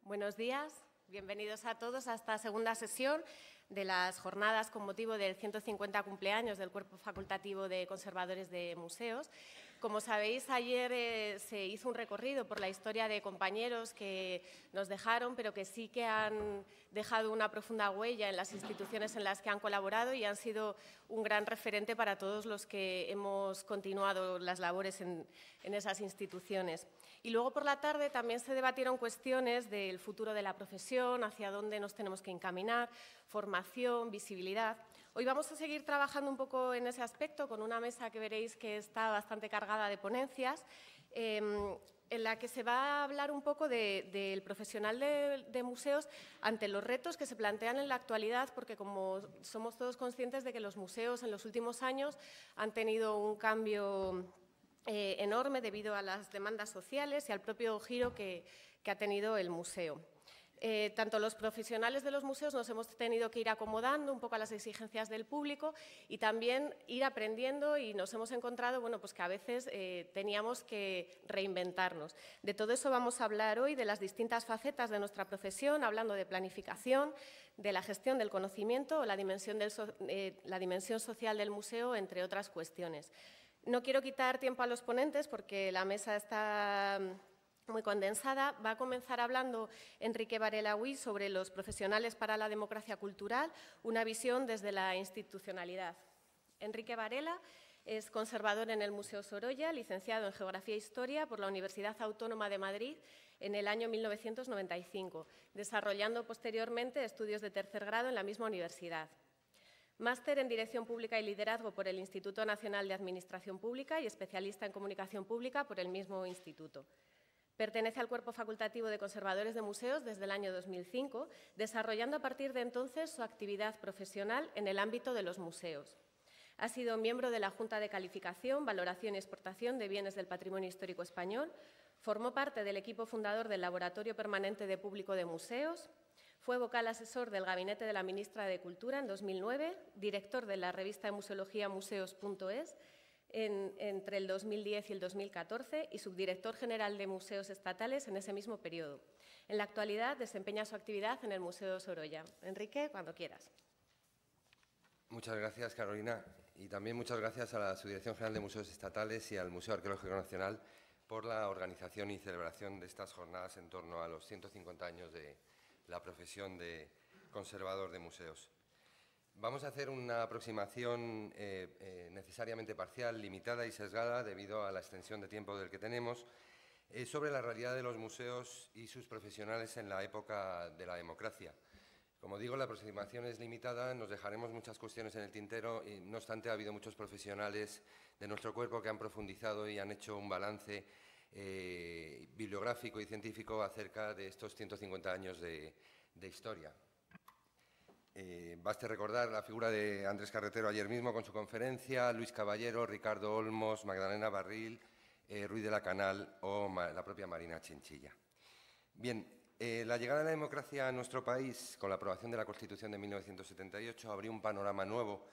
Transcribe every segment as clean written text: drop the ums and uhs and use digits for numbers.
Buenos días, bienvenidos a todos a esta segunda sesión de las jornadas con motivo del 150 cumpleaños del Cuerpo Facultativo de Conservadores de Museos. Como sabéis, ayer se hizo un recorrido por la historia de compañeros que nos dejaron, pero que sí que han dejado una profunda huella en las instituciones en las que han colaborado y han sido un gran referente para todos los que hemos continuado las labores en esas instituciones. Y luego por la tarde también se debatieron cuestiones del futuro de la profesión, hacia dónde nos tenemos que encaminar, formación, visibilidad. Hoy vamos a seguir trabajando un poco en ese aspecto con una mesa que veréis que está bastante cargada de ponencias, en la que se va a hablar un poco del profesional de museos ante los retos que se plantean en la actualidad, porque como somos todos conscientes de que los museos en los últimos años han tenido un cambio enorme debido a las demandas sociales y al propio giro que ha tenido el museo. Tanto los profesionales de los museos nos hemos tenido que ir acomodando un poco a las exigencias del público y también ir aprendiendo, y nos hemos encontrado pues que a veces teníamos que reinventarnos. De todo eso vamos a hablar hoy, de las distintas facetas de nuestra profesión, hablando de planificación, de la gestión del conocimiento o la dimensión social del museo, entre otras cuestiones. No quiero quitar tiempo a los ponentes porque la mesa está muy condensada. Va a comenzar hablando Enrique Varela Huy sobre los profesionales para la democracia cultural, una visión desde la institucionalidad. Enrique Varela es conservador en el Museo Sorolla, licenciado en Geografía e Historia por la Universidad Autónoma de Madrid en el año 1995, desarrollando posteriormente estudios de tercer grado en la misma universidad. Máster en Dirección Pública y Liderazgo por el Instituto Nacional de Administración Pública y especialista en Comunicación Pública por el mismo instituto. Pertenece al Cuerpo Facultativo de Conservadores de Museos desde el año 2005, desarrollando a partir de entonces su actividad profesional en el ámbito de los museos. Ha sido miembro de la Junta de Calificación, Valoración y Exportación de Bienes del Patrimonio Histórico Español, formó parte del equipo fundador del Laboratorio Permanente de Público de Museos, fue vocal asesor del Gabinete de la Ministra de Cultura en 2009, director de la revista de museología museos.es entre el 2010 y el 2014 y subdirector general de museos estatales en ese mismo periodo. En la actualidad desempeña su actividad en el Museo Sorolla. Enrique, cuando quieras. Muchas gracias, Carolina, y también muchas gracias a la Subdirección General de Museos Estatales y al Museo Arqueológico Nacional por la organización y celebración de estas jornadas en torno a los 150 años de la profesión de conservador de museos. Vamos a hacer una aproximación necesariamente parcial, limitada y sesgada debido a la extensión de tiempo del que tenemos, sobre la realidad de los museos y sus profesionales en la época de la democracia. Como digo, la aproximación es limitada, nos dejaremos muchas cuestiones en el tintero y, no obstante, ha habido muchos profesionales de nuestro cuerpo que han profundizado y han hecho un balance bibliográfico y científico acerca de estos 150 años de historia. Baste recordar la figura de Andrés Carretero ayer mismo con su conferencia, Luis Caballero, Ricardo Olmos, Magdalena Barril, Ruiz de la Canal o la propia Marina Chinchilla. Bien, la llegada de la democracia a nuestro país con la aprobación de la Constitución de 1978 abrió un panorama nuevo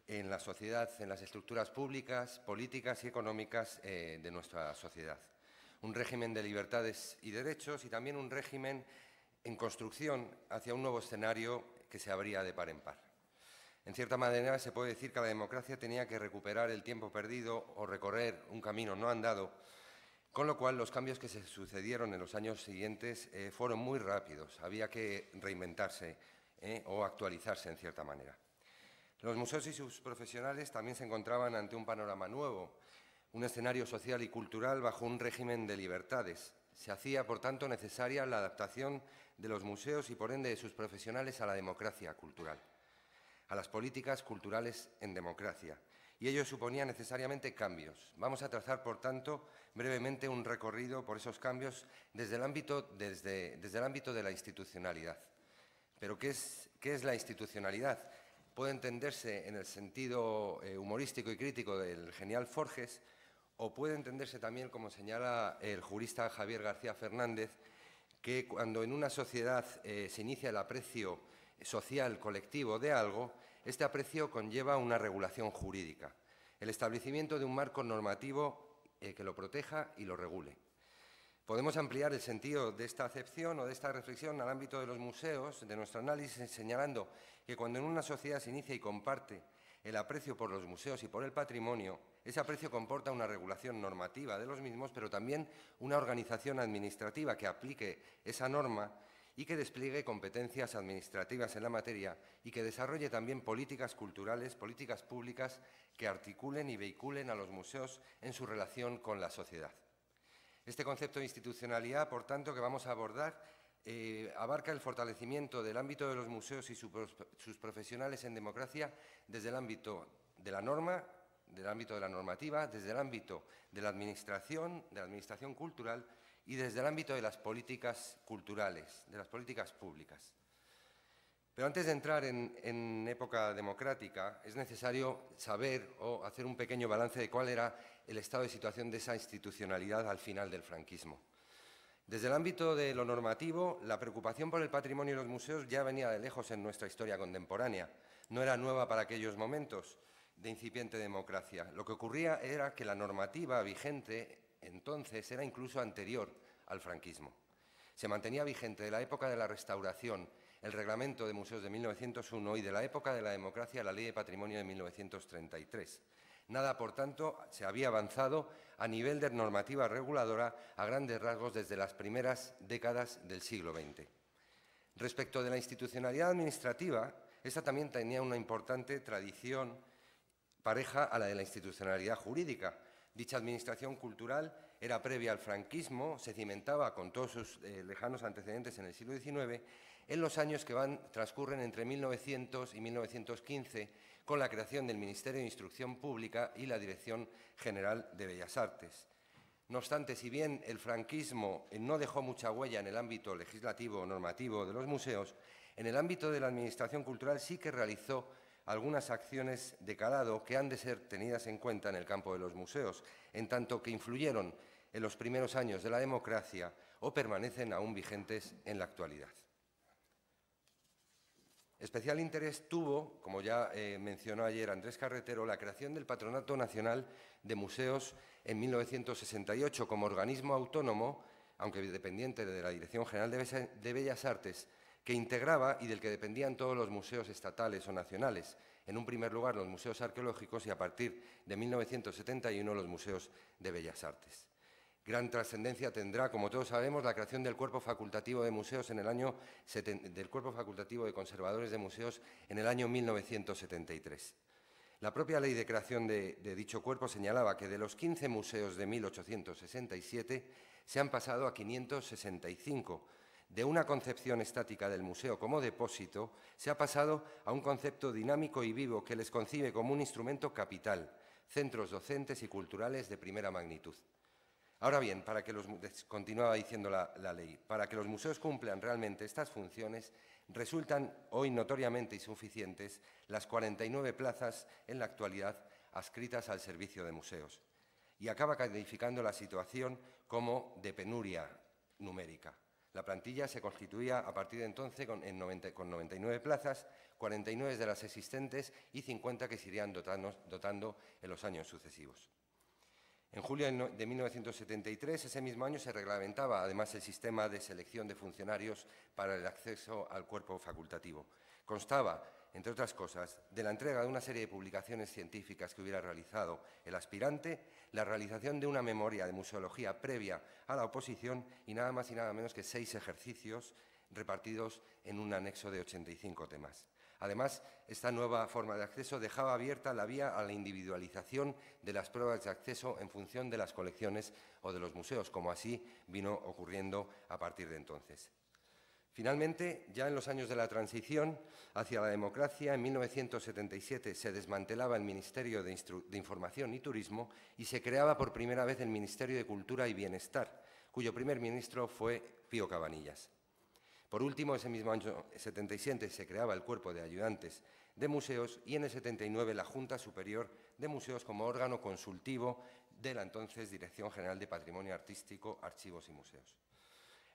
en la sociedad, en las estructuras públicas, políticas y económicas de nuestra sociedad. Un régimen de libertades y derechos y también un régimen en construcción hacia un nuevo escenario que se abría de par en par. En cierta manera, se puede decir que la democracia tenía que recuperar el tiempo perdido o recorrer un camino no andado, con lo cual los cambios que se sucedieron en los años siguientes fueron muy rápidos. Había que reinventarse o actualizarse en cierta manera. Los museos y sus profesionales también se encontraban ante un panorama nuevo, un escenario social y cultural bajo un régimen de libertades. Se hacía, por tanto, necesaria la adaptación de los museos y, por ende, de sus profesionales a la democracia cultural, a las políticas culturales en democracia. Y ello suponía necesariamente cambios. Vamos a trazar, por tanto, brevemente un recorrido por esos cambios desde el ámbito de la institucionalidad. Pero, ¿qué es la institucionalidad? Puede entenderse en el sentido humorístico y crítico del genial Forges, o puede entenderse también, como señala el jurista Javier García Fernández, que cuando en una sociedad se inicia el aprecio social colectivo de algo, este aprecio conlleva una regulación jurídica, el establecimiento de un marco normativo que lo proteja y lo regule. Podemos ampliar el sentido de esta acepción o de esta reflexión al ámbito de los museos, de nuestro análisis, señalando que cuando en una sociedad se inicia y comparte el aprecio por los museos y por el patrimonio, ese aprecio comporta una regulación normativa de los mismos, pero también una organización administrativa que aplique esa norma y que despliegue competencias administrativas en la materia y que desarrolle también políticas culturales, políticas públicas que articulen y vehiculen a los museos en su relación con la sociedad. Este concepto de institucionalidad, por tanto, que vamos a abordar, abarca el fortalecimiento del ámbito de los museos y sus profesionales en democracia desde el ámbito de la norma, del ámbito de la normativa, desde el ámbito de la administración cultural y desde el ámbito de las políticas culturales, de las políticas públicas. Pero antes de entrar en época democrática, es necesario saber o hacer un pequeño balance de cuál era el estado de situación de esa institucionalidad al final del franquismo. Desde el ámbito de lo normativo, la preocupación por el patrimonio y los museos ya venía de lejos en nuestra historia contemporánea. No era nueva para aquellos momentos de incipiente democracia. Lo que ocurría era que la normativa vigente entonces era incluso anterior al franquismo. Se mantenía vigente de la época de la Restauración el Reglamento de Museos de 1901 y de la época de la democracia la Ley de Patrimonio de 1933. Nada, por tanto, se había avanzado a nivel de normativa reguladora a grandes rasgos desde las primeras décadas del siglo XX. Respecto de la institucionalidad administrativa, esta también tenía una importante tradición pareja a la de la institucionalidad jurídica. Dicha administración cultural era previa al franquismo, se cimentaba con todos sus lejanos antecedentes en el siglo XIX, en los años que transcurren entre 1900 y 1915, con la creación del Ministerio de Instrucción Pública y la Dirección General de Bellas Artes. No obstante, si bien el franquismo no dejó mucha huella en el ámbito legislativo o normativo de los museos, en el ámbito de la administración cultural sí que realizó algunas acciones de calado que han de ser tenidas en cuenta en el campo de los museos, en tanto que influyeron en los primeros años de la democracia o permanecen aún vigentes en la actualidad. Especial interés tuvo, como ya mencionó ayer Andrés Carretero, la creación del Patronato Nacional de Museos en 1968 como organismo autónomo, aunque dependiente de la Dirección General de Bellas Artes, que integraba y del que dependían todos los museos estatales o nacionales. En un primer lugar, los museos arqueológicos y, a partir de 1971, los museos de Bellas Artes. Gran trascendencia tendrá, como todos sabemos, la creación del Cuerpo Facultativo de Museos del Cuerpo Facultativo de Conservadores de Museos en el año 1973. La propia ley de creación de dicho cuerpo señalaba que de los 15 museos de 1867 se han pasado a 565. De una concepción estática del museo como depósito, se ha pasado a un concepto dinámico y vivo que les concibe como un instrumento capital, centros docentes y culturales de primera magnitud. Ahora bien, continuaba diciendo la ley, para que los museos cumplan realmente estas funciones, resultan hoy notoriamente insuficientes las 49 plazas en la actualidad adscritas al servicio de museos, y acaba calificando la situación como de penuria numérica. La plantilla se constituía a partir de entonces con 99 plazas, 49 de las existentes y 50 que se irían dotando en los años sucesivos. En julio de 1973, ese mismo año, se reglamentaba además el sistema de selección de funcionarios para el acceso al cuerpo facultativo. Constaba, entre otras cosas, de la entrega de una serie de publicaciones científicas que hubiera realizado el aspirante, la realización de una memoria de museología previa a la oposición y nada más y nada menos que 6 ejercicios repartidos en un anexo de 85 temas. Además, esta nueva forma de acceso dejaba abierta la vía a la individualización de las pruebas de acceso en función de las colecciones o de los museos, como así vino ocurriendo a partir de entonces. Finalmente, ya en los años de la transición hacia la democracia, en 1977 se desmantelaba el Ministerio de Información y Turismo y se creaba por primera vez el Ministerio de Cultura y Bienestar, cuyo primer ministro fue Pío Cabanillas. Por último, ese mismo año 77 se creaba el Cuerpo de Ayudantes de Museos y en el 79 la Junta Superior de Museos como órgano consultivo de la entonces Dirección General de Patrimonio Artístico, Archivos y Museos.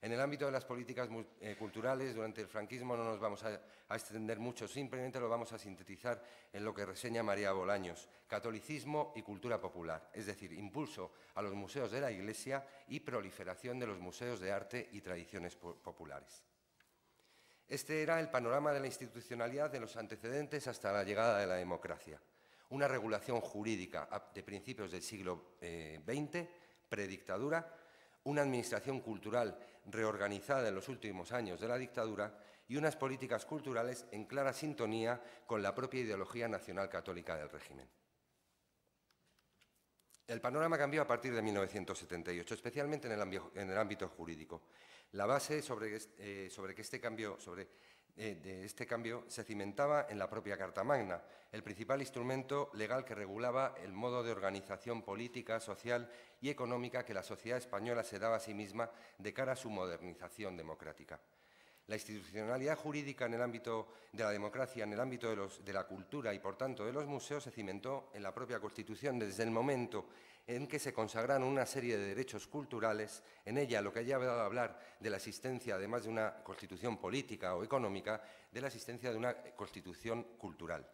En el ámbito de las políticas culturales, durante el franquismo no nos vamos a extender mucho, simplemente lo vamos a sintetizar en lo que reseña María Bolaños: catolicismo y cultura popular, es decir, impulso a los museos de la Iglesia y proliferación de los museos de arte y tradiciones populares. Este era el panorama de la institucionalidad de los antecedentes hasta la llegada de la democracia. Una regulación jurídica de principios del siglo XX, predictadura, una administración cultural reorganizada en los últimos años de la dictadura y unas políticas culturales en clara sintonía con la propia ideología nacional católica del régimen. El panorama cambió a partir de 1978, especialmente en el ámbito jurídico. La base sobre este cambio se cimentaba en la propia Carta Magna, el principal instrumento legal que regulaba el modo de organización política, social y económica que la sociedad española se daba a sí misma de cara a su modernización democrática. La institucionalidad jurídica en el ámbito de la democracia, en el ámbito de la cultura y, por tanto, de los museos, se cimentó en la propia Constitución desde el momento en que se consagraron una serie de derechos culturales. En ella, lo que haya dado a hablar de la existencia, además de una constitución política o económica, de la existencia de una constitución cultural.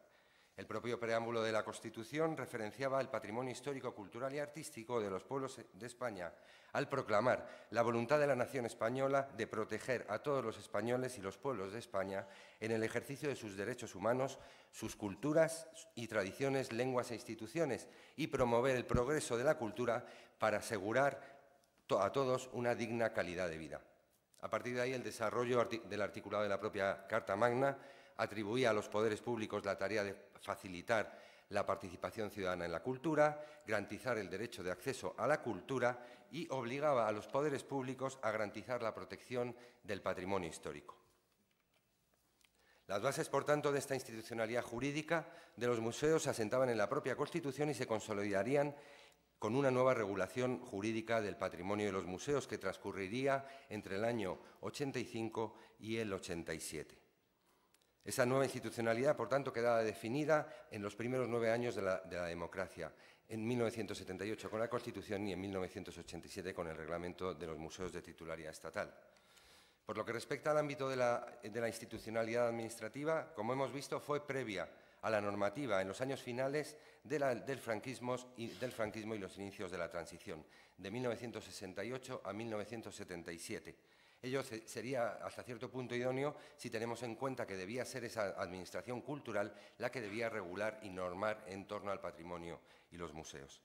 El propio preámbulo de la Constitución referenciaba el patrimonio histórico, cultural y artístico de los pueblos de España al proclamar la voluntad de la nación española de proteger a todos los españoles y los pueblos de España en el ejercicio de sus derechos humanos, sus culturas y tradiciones, lenguas e instituciones, y promover el progreso de la cultura para asegurar a todos una digna calidad de vida. A partir de ahí, el desarrollo del articulado de la propia Carta Magna atribuía a los poderes públicos la tarea de facilitar la participación ciudadana en la cultura, garantizar el derecho de acceso a la cultura y obligaba a los poderes públicos a garantizar la protección del patrimonio histórico. Las bases, por tanto, de esta institucionalidad jurídica de los museos se asentaban en la propia Constitución y se consolidarían con una nueva regulación jurídica del patrimonio de los museos que transcurriría entre el año 85 y el 87. Esa nueva institucionalidad, por tanto, quedaba definida en los primeros 9 años de la democracia, en 1978 con la Constitución y en 1987 con el Reglamento de los Museos de titularidad estatal. Por lo que respecta al ámbito de la institucionalidad administrativa, como hemos visto, fue previa a la normativa en los años finales del franquismo y los inicios de la transición, de 1968 a 1977. Ello sería hasta cierto punto idóneo si tenemos en cuenta que debía ser esa administración cultural la que debía regular y normar en torno al patrimonio y los museos.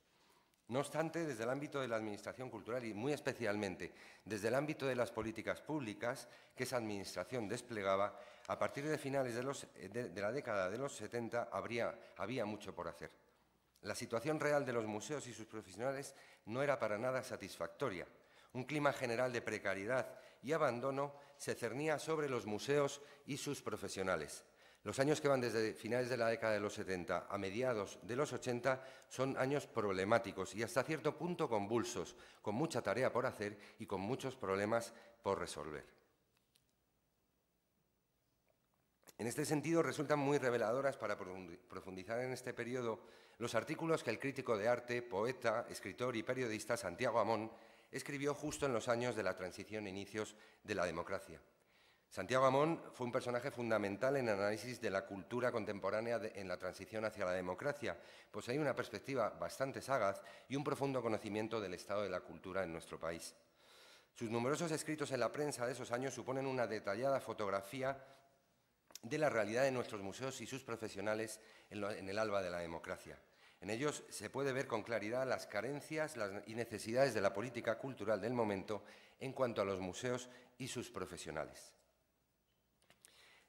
No obstante, desde el ámbito de la administración cultural y muy especialmente desde el ámbito de las políticas públicas que esa administración desplegaba, a partir de finales de la década de los 70 había mucho por hacer. La situación real de los museos y sus profesionales no era para nada satisfactoria. Un clima general de precariedad y abandono se cernía sobre los museos y sus profesionales. Los años que van desde finales de la década de los 70 a mediados de los 80 son años problemáticos y hasta cierto punto convulsos, con mucha tarea por hacer y con muchos problemas por resolver. En este sentido, resultan muy reveladoras para profundizar en este periodo los artículos que el crítico de arte, poeta, escritor y periodista Santiago Amón escribió justo en los años de la transición e inicios de la democracia. Santiago Amón fue un personaje fundamental en el análisis de la cultura contemporánea en la transición hacia la democracia, pues hay una perspectiva bastante sagaz y un profundo conocimiento del estado de la cultura en nuestro país. Sus numerosos escritos en la prensa de esos años suponen una detallada fotografía de la realidad de nuestros museos y sus profesionales en el alba de la democracia. En ellos se puede ver con claridad las carencias y necesidades de la política cultural del momento en cuanto a los museos y sus profesionales.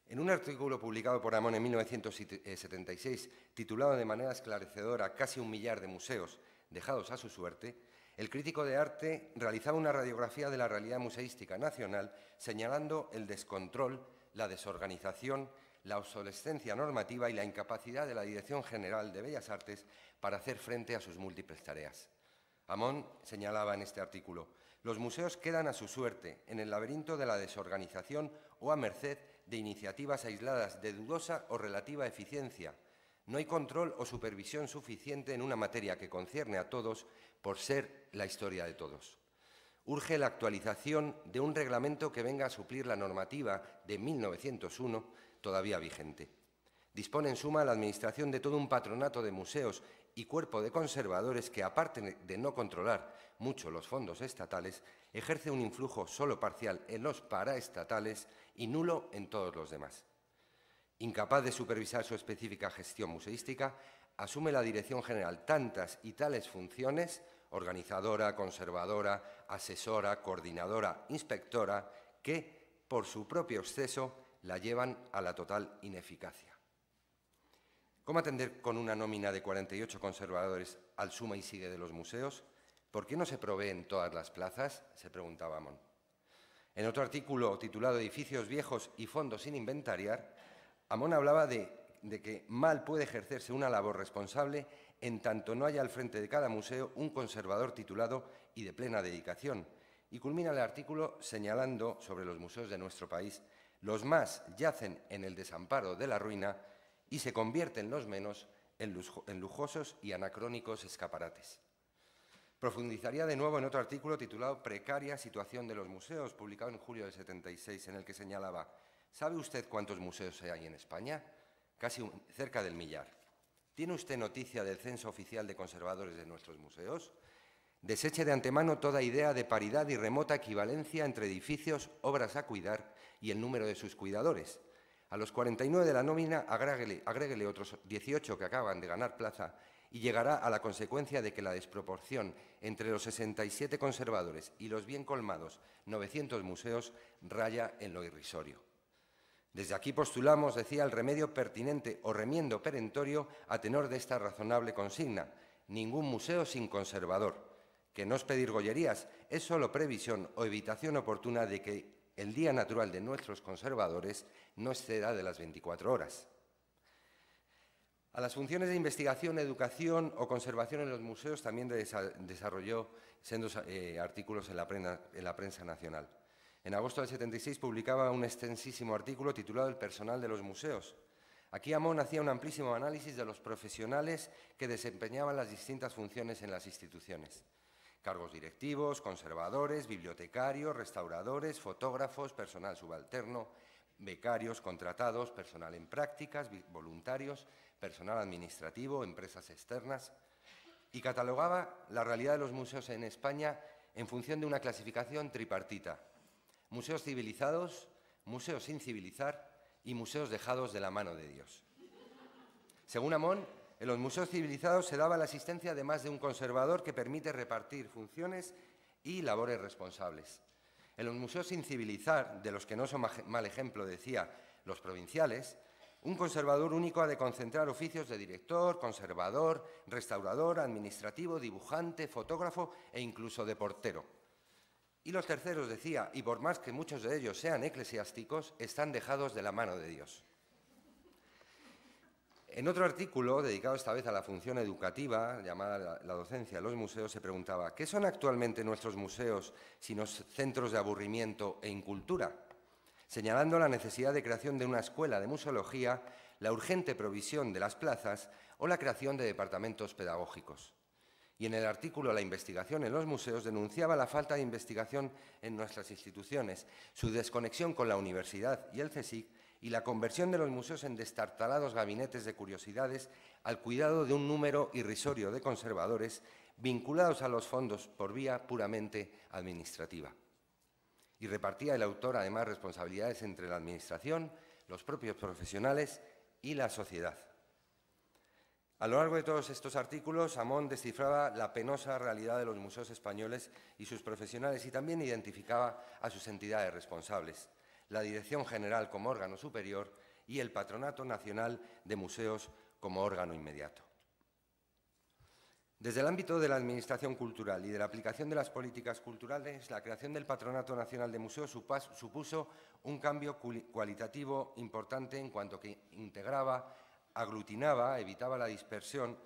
En un artículo publicado por Amón en 1976, titulado de manera esclarecedora «Casi 1 millar de museos dejados a su suerte», el crítico de arte realizaba una radiografía de la realidad museística nacional, señalando el descontrol, la desorganización, la obsolescencia normativa y la incapacidad de la Dirección General de Bellas Artes para hacer frente a sus múltiples tareas. Amón señalaba en este artículo: los museos quedan a su suerte en el laberinto de la desorganización o a merced de iniciativas aisladas de dudosa o relativa eficiencia. No hay control o supervisión suficiente en una materia que concierne a todos por ser la historia de todos. urge la actualización de un reglamento que venga a suplir la normativa de 1901 todavía vigente. Dispone, en suma, la Administración de todo un patronato de museos y cuerpo de conservadores que, aparte de no controlar mucho los fondos estatales, ejerce un influjo solo parcial en los paraestatales y nulo en todos los demás. Incapaz de supervisar su específica gestión museística, asume la Dirección General tantas y tales funciones, organizadora, conservadora, asesora, coordinadora, inspectora, que, por su propio exceso, la llevan a la total ineficacia. ¿Cómo atender con una nómina de 48 conservadores al suma y sigue de los museos? ¿Por qué no se proveen todas las plazas?, se preguntaba Amón. En otro artículo titulado Edificios viejos y fondos sin inventariar, Amón hablaba de que mal puede ejercerse una labor responsable en tanto no haya al frente de cada museo un conservador titulado y de plena dedicación. Y culmina el artículo señalando sobre los museos de nuestro país: los más yacen en el desamparo de la ruina y se convierten los menos en lujosos y anacrónicos escaparates. Profundizaría de nuevo en otro artículo titulado Precaria situación de los museos, publicado en julio del 76, en el que señalaba: ¿sabe usted cuántos museos hay en España? Casi cerca del millar. ¿Tiene usted noticia del censo oficial de conservadores de nuestros museos? Deseche de antemano toda idea de paridad y remota equivalencia entre edificios, obras a cuidar y el número de sus cuidadores. A los 49 de la nómina agréguele otros 18 que acaban de ganar plaza y llegará a la consecuencia de que la desproporción entre los 67 conservadores y los bien colmados 900 museos raya en lo irrisorio. Desde aquí postulamos, decía, el remedio pertinente o remiendo perentorio a tenor de esta razonable consigna: ningún museo sin conservador, que no es pedir gollerías, es solo previsión o evitación oportuna de que el día natural de nuestros conservadores no exceda de las 24 horas. A las funciones de investigación, educación o conservación en los museos también desarrolló sendos artículos en la prensa nacional. En agosto del 76 publicaba un extensísimo artículo titulado El personal de los museos. Aquí Amón hacía un amplísimo análisis de los profesionales que desempeñaban las distintas funciones en las instituciones: cargos directivos, conservadores, bibliotecarios, restauradores, fotógrafos, personal subalterno, becarios, contratados, personal en prácticas, voluntarios, personal administrativo, empresas externas, y catalogaba la realidad de los museos en España en función de una clasificación tripartita: museos civilizados, museos sin civilizar y museos dejados de la mano de Dios. Según Amón, en los museos civilizados se daba la asistencia de más de un conservador que permite repartir funciones y labores responsables. En los museos sin civilizar, de los que no son mal ejemplo, decía, los provinciales, un conservador único ha de concentrar oficios de director, conservador, restaurador, administrativo, dibujante, fotógrafo e incluso de portero. Y los terceros, decía, y por más que muchos de ellos sean eclesiásticos, están dejados de la mano de Dios. En otro artículo, dedicado esta vez a la función educativa, llamada la docencia de los museos, se preguntaba: ¿qué son actualmente nuestros museos sino centros de aburrimiento e incultura? Señalando la necesidad de creación de una escuela de museología, la urgente provisión de las plazas o la creación de departamentos pedagógicos. Y en el artículo La investigación en los museos denunciaba la falta de investigación en nuestras instituciones, su desconexión con la universidad y el CSIC y la conversión de los museos en destartalados gabinetes de curiosidades al cuidado de un número irrisorio de conservadores vinculados a los fondos por vía puramente administrativa. Y repartía el autor, además, responsabilidades entre la Administración, los propios profesionales y la sociedad. A lo largo de todos estos artículos, Amón descifraba la penosa realidad de los museos españoles y sus profesionales y también identificaba a sus entidades responsables: la Dirección General como órgano superior y el Patronato Nacional de Museos como órgano inmediato. Desde el ámbito de la Administración cultural y de la aplicación de las políticas culturales, la creación del Patronato Nacional de Museos supuso un cambio cualitativo importante en cuanto que integraba, aglutinaba, evitaba la dispersión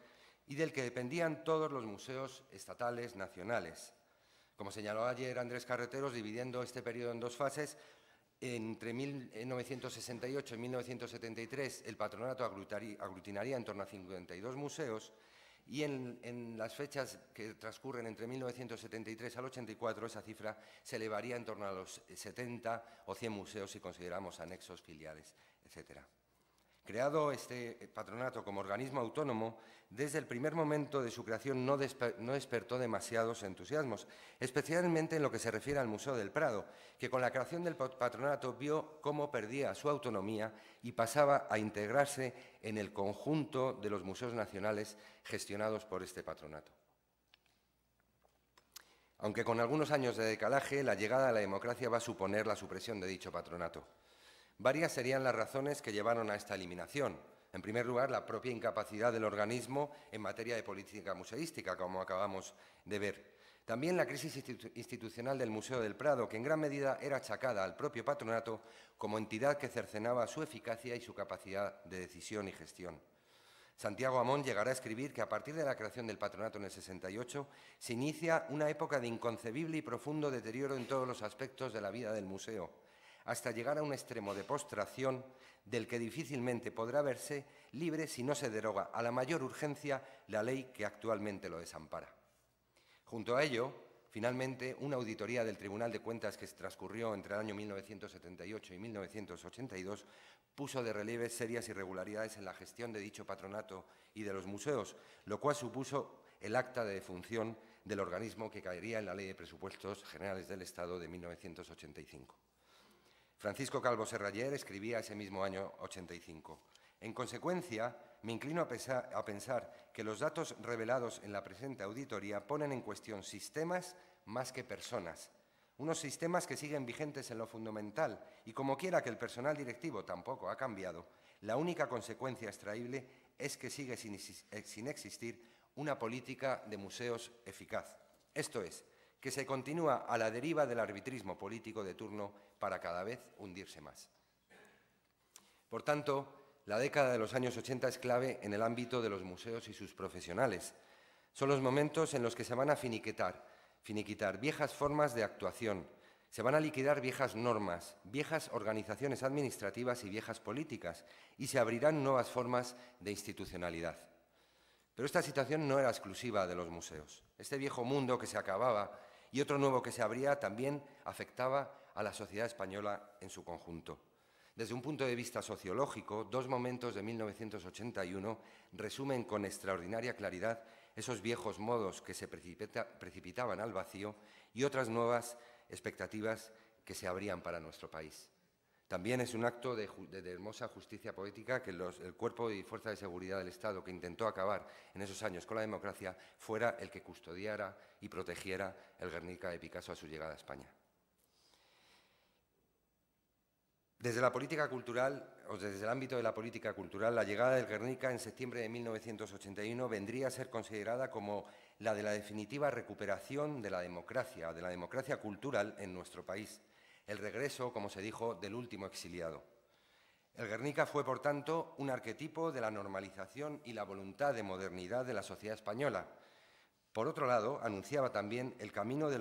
y del que dependían todos los museos estatales nacionales. Como señaló ayer Andrés Carreteros, dividiendo este periodo en dos fases, entre 1968 y 1973 el patronato aglutinaría en torno a 52 museos y en las fechas que transcurren entre 1973 al 84 esa cifra se elevaría en torno a los 70 o 100 museos si consideramos anexos, filiales, etcétera. Creado este patronato como organismo autónomo, desde el primer momento de su creación no despertó demasiados entusiasmos, especialmente en lo que se refiere al Museo del Prado, que con la creación del patronato vio cómo perdía su autonomía y pasaba a integrarse en el conjunto de los museos nacionales gestionados por este patronato. Aunque con algunos años de decalaje, la llegada de la democracia va a suponer la supresión de dicho patronato. Varias serían las razones que llevaron a esta eliminación. En primer lugar, la propia incapacidad del organismo en materia de política museística, como acabamos de ver. También la crisis institucional del Museo del Prado, que en gran medida era achacada al propio patronato como entidad que cercenaba su eficacia y su capacidad de decisión y gestión. Santiago Amón llegará a escribir que a partir de la creación del patronato en el 68 se inicia una época de inconcebible y profundo deterioro en todos los aspectos de la vida del museo, hasta llegar a un extremo de postración del que difícilmente podrá verse libre si no se deroga a la mayor urgencia la ley que actualmente lo desampara. Junto a ello, finalmente, una auditoría del Tribunal de Cuentas que transcurrió entre el año 1978 y 1982 puso de relieve serias irregularidades en la gestión de dicho patronato y de los museos, lo cual supuso el acta de defunción del organismo que caería en la Ley de Presupuestos Generales del Estado de 1985. Francisco Calvo Serraller escribía ese mismo año 85. En consecuencia, me inclino a pensar que los datos revelados en la presente auditoría ponen en cuestión sistemas más que personas. Unos sistemas que siguen vigentes en lo fundamental y, como quiera que el personal directivo tampoco ha cambiado, la única consecuencia extraíble es que sigue sin existir una política de museos eficaz. Esto es, que se continúa a la deriva del arbitrismo político de turno para cada vez hundirse más. Por tanto, la década de los años 80 es clave en el ámbito de los museos y sus profesionales. Son los momentos en los que se van a finiquitar viejas formas de actuación, se van a liquidar viejas normas, viejas organizaciones administrativas y viejas políticas, y se abrirán nuevas formas de institucionalidad. Pero esta situación no era exclusiva de los museos. Este viejo mundo que se acababa y otro nuevo que se abría también afectaba a la sociedad española en su conjunto. Desde un punto de vista sociológico, dos momentos de 1981 resumen con extraordinaria claridad esos viejos modos que se precipitaban al vacío y otras nuevas expectativas que se abrían para nuestro país. También es un acto de hermosa justicia poética que el Cuerpo y Fuerza de Seguridad del Estado, que intentó acabar en esos años con la democracia, fuera el que custodiara y protegiera el Guernica de Picasso a su llegada a España. Desde la política cultural, o desde el ámbito de la política cultural, la llegada del Guernica en septiembre de 1981 vendría a ser considerada como la de la definitiva recuperación de la democracia cultural en nuestro país. El regreso, como se dijo, del último exiliado. El Guernica fue, por tanto, un arquetipo de la normalización y la voluntad de modernidad de la sociedad española. Por otro lado, anunciaba también el camino de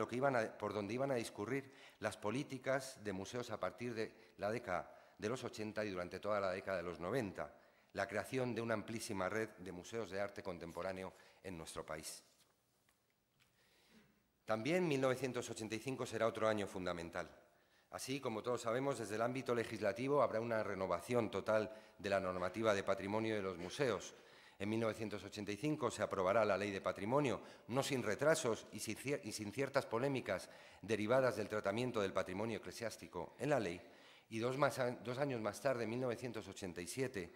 por donde iban a discurrir las políticas de museos a partir de la década de los 80 y durante toda la década de los 90, la creación de una amplísima red de museos de arte contemporáneo en nuestro país. También 1985 será otro año fundamental. Así, como todos sabemos, desde el ámbito legislativo habrá una renovación total de la normativa de patrimonio de los museos. En 1985 se aprobará la Ley de Patrimonio, no sin retrasos y sin ciertas polémicas derivadas del tratamiento del patrimonio eclesiástico en la ley, y dos años más tarde, en 1987,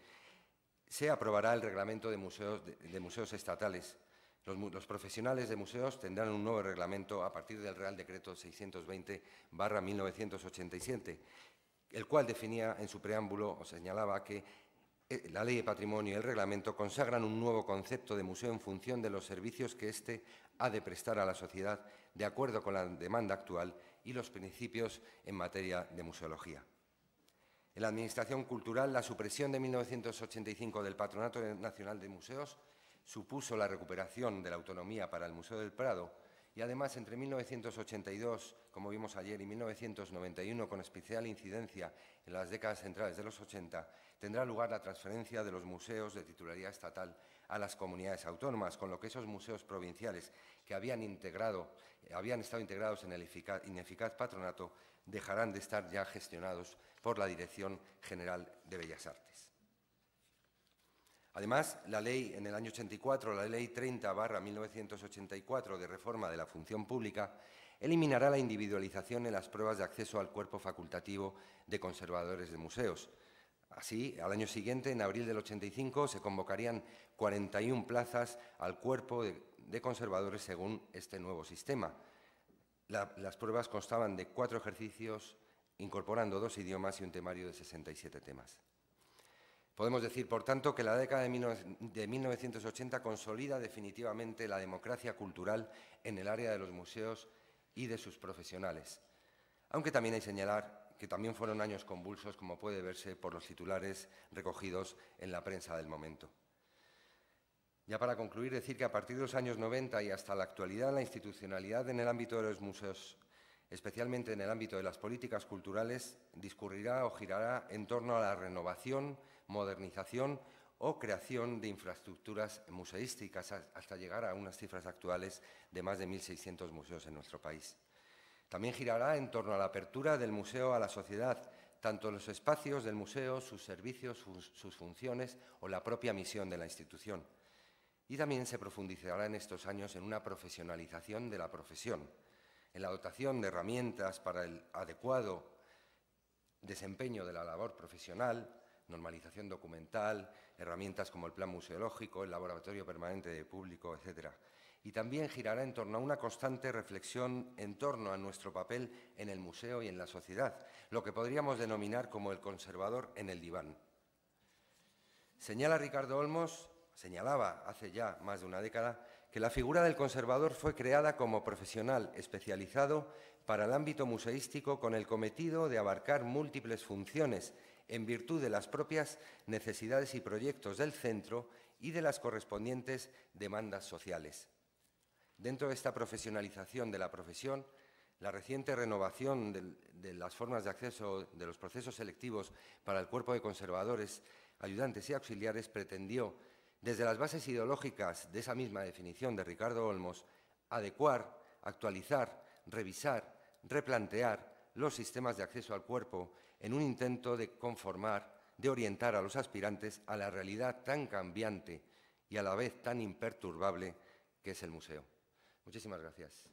se aprobará el Reglamento de Museos Estatales. Los profesionales de museos tendrán un nuevo reglamento a partir del Real Decreto 620/1987, el cual definía en su preámbulo o señalaba que la Ley de Patrimonio y el Reglamento consagran un nuevo concepto de museo en función de los servicios que éste ha de prestar a la sociedad de acuerdo con la demanda actual y los principios en materia de museología. En la Administración Cultural, la supresión de 1985 del Patronato Nacional de Museos supuso la recuperación de la autonomía para el Museo del Prado y, además, entre 1982, como vimos ayer, y 1991, con especial incidencia en las décadas centrales de los 80, tendrá lugar la transferencia de los museos de titularidad estatal a las comunidades autónomas, con lo que esos museos provinciales que habían estado integrados en el ineficaz patronato dejarán de estar ya gestionados por la Dirección General de Bellas Artes. Además, la ley, en el año 84, la Ley 30/1984 de reforma de la función pública, eliminará la individualización en las pruebas de acceso al cuerpo facultativo de conservadores de museos. Así, al año siguiente, en abril del 85, se convocarían 41 plazas al cuerpo de conservadores según este nuevo sistema. Las pruebas constaban de 4 ejercicios, incorporando 2 idiomas y un temario de 67 temas. Podemos decir, por tanto, que la década de 1980 consolida definitivamente la democracia cultural en el área de los museos y de sus profesionales. Aunque también hay que señalar que también fueron años convulsos, como puede verse por los titulares recogidos en la prensa del momento. Ya para concluir, decir que a partir de los años 90 y hasta la actualidad, la institucionalidad en el ámbito de los museos, especialmente en el ámbito de las políticas culturales, discurrirá o girará en torno a la renovación, modernización o creación de infraestructuras museísticas, hasta llegar a unas cifras actuales de más de 1.600 museos en nuestro país. También girará en torno a la apertura del museo a la sociedad, tanto los espacios del museo, sus servicios, sus funciones o la propia misión de la institución. Y también se profundizará en estos años en una profesionalización de la profesión, en la dotación de herramientas para el adecuado desempeño de la labor profesional, normalización documental, herramientas como el plan museológico, el laboratorio permanente de público, etc. Y también girará en torno a una constante reflexión en torno a nuestro papel en el museo y en la sociedad, lo que podríamos denominar como el conservador en el diván. Señalaba hace ya más de una década que la figura del conservador fue creada como profesional especializado para el ámbito museístico con el cometido de abarcar múltiples funciones en virtud de las propias necesidades y proyectos del centro y de las correspondientes demandas sociales. Dentro de esta profesionalización de la profesión, la reciente renovación de las formas de acceso de los procesos selectivos para el cuerpo de conservadores, ayudantes y auxiliares pretendió, desde las bases ideológicas de esa misma definición de Ricardo Olmos, adecuar, actualizar, revisar, replantear los sistemas de acceso al cuerpo en un intento de conformar, de orientar a los aspirantes a la realidad tan cambiante y a la vez tan imperturbable que es el museo. Muchísimas gracias.